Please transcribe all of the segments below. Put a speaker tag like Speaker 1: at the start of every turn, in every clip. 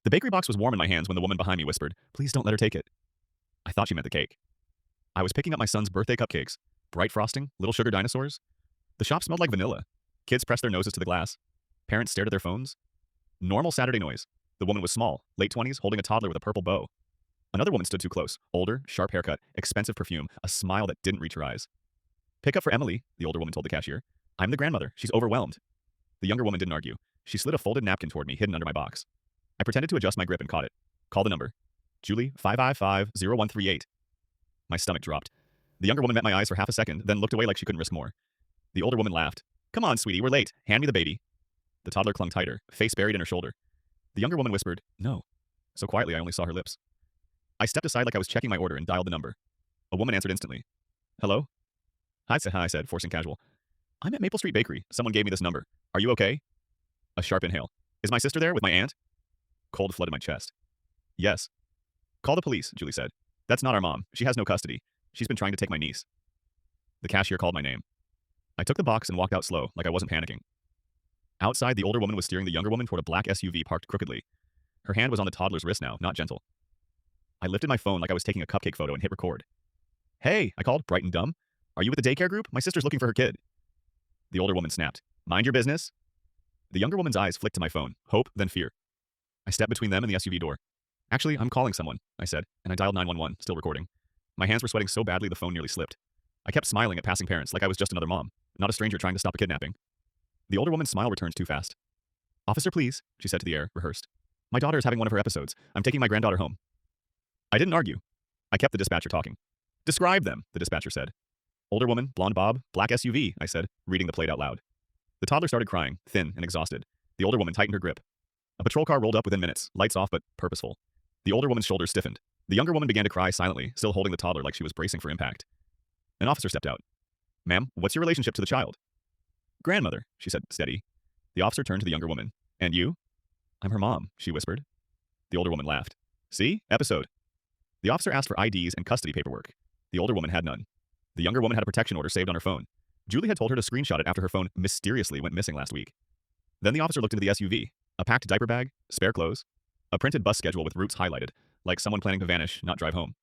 Speaker 1: The bakery box was warm in my hands when the woman behind me whispered, "Please don't let her take it." I thought she meant the cake. I was picking up my son's birthday cupcakes. Bright frosting, little sugar dinosaurs. The shop smelled like vanilla. Kids pressed their noses to the glass. Parents stared at their phones. Normal Saturday noise. The woman was small, late 20s, holding a toddler with a purple bow. Another woman stood too close. Older, sharp haircut, expensive perfume, a smile that didn't reach her eyes. "Pick up for Emily," the older woman told the cashier. "I'm the grandmother. She's overwhelmed." The younger woman didn't argue. She slid a folded napkin toward me, hidden under my box. I pretended to adjust my grip and caught it. "Call the number." "Julie, 555-0138. My stomach dropped. The younger woman met my eyes for half a second, then looked away like she couldn't risk more. The older woman laughed. "Come on, sweetie, we're late. Hand me the baby." The toddler clung tighter, face buried in her shoulder. The younger woman whispered, "No." So quietly I only saw her lips. I stepped aside like I was checking my order and dialed the number. A woman answered instantly. "Hello?" "Hi," I said, forcing casual. "I'm at Maple Street Bakery. Someone gave me this number. Are you okay?" A sharp inhale. "Is my sister there with my aunt?" Cold flooded my chest. "Yes." "Call the police," Julie said. "That's not our mom. She has no custody. She's been trying to take my niece." The cashier called my name. I took the box and walked out slow, like I wasn't panicking. Outside, the older woman was steering the younger woman toward a black SUV parked crookedly. Her hand was on the toddler's wrist now, not gentle. I lifted my phone like I was taking a cupcake photo and hit record. "Hey," I called, bright and dumb. "Are you with the daycare group? My sister's looking for her kid." The older woman snapped. "Mind your business." The younger woman's eyes flicked to my phone, hope, then fear. I stepped between them and the SUV door. "Actually, I'm calling someone," I said, and I dialed 911, still recording. My hands were sweating so badly the phone nearly slipped. I kept smiling at passing parents like I was just another mom, not a stranger trying to stop a kidnapping. The older woman's smile returned too fast. "Officer, please," she said to the air, rehearsed. "My daughter is having one of her episodes. I'm taking my granddaughter home." I didn't argue. I kept the dispatcher talking. "Describe them," the dispatcher said. "Older woman, blonde bob, black SUV," I said, reading the plate out loud. The toddler started crying, thin and exhausted. The older woman tightened her grip. A patrol car rolled up within minutes, lights off but purposeful. The older woman's shoulders stiffened. The younger woman began to cry silently, still holding the toddler like she was bracing for impact. An officer stepped out. "Ma'am, what's your relationship to the child?" "Grandmother," she said, steady. The officer turned to the younger woman. "And you?" "I'm her mom," she whispered. The older woman laughed. "See? Episode." The officer asked for IDs and custody paperwork. The older woman had none. The younger woman had a protection order saved on her phone. Julie had told her to screenshot it after her phone mysteriously went missing last week. Then the officer looked into the SUV. A packed diaper bag, spare clothes, a printed bus schedule with routes highlighted, like someone planning to vanish, not drive home.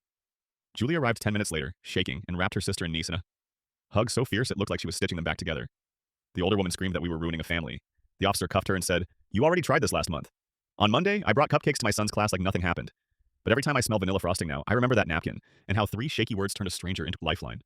Speaker 1: Julie arrived 10 minutes later, shaking, and wrapped her sister and niece in a hug so fierce it looked like she was stitching them back together. The older woman screamed that we were ruining a family. The officer cuffed her and said, "You already tried this last month. On Monday, I brought cupcakes to my son's class like nothing happened. But every time I smell vanilla frosting now, I remember that napkin, and how 3 shaky words turned a stranger into lifeline."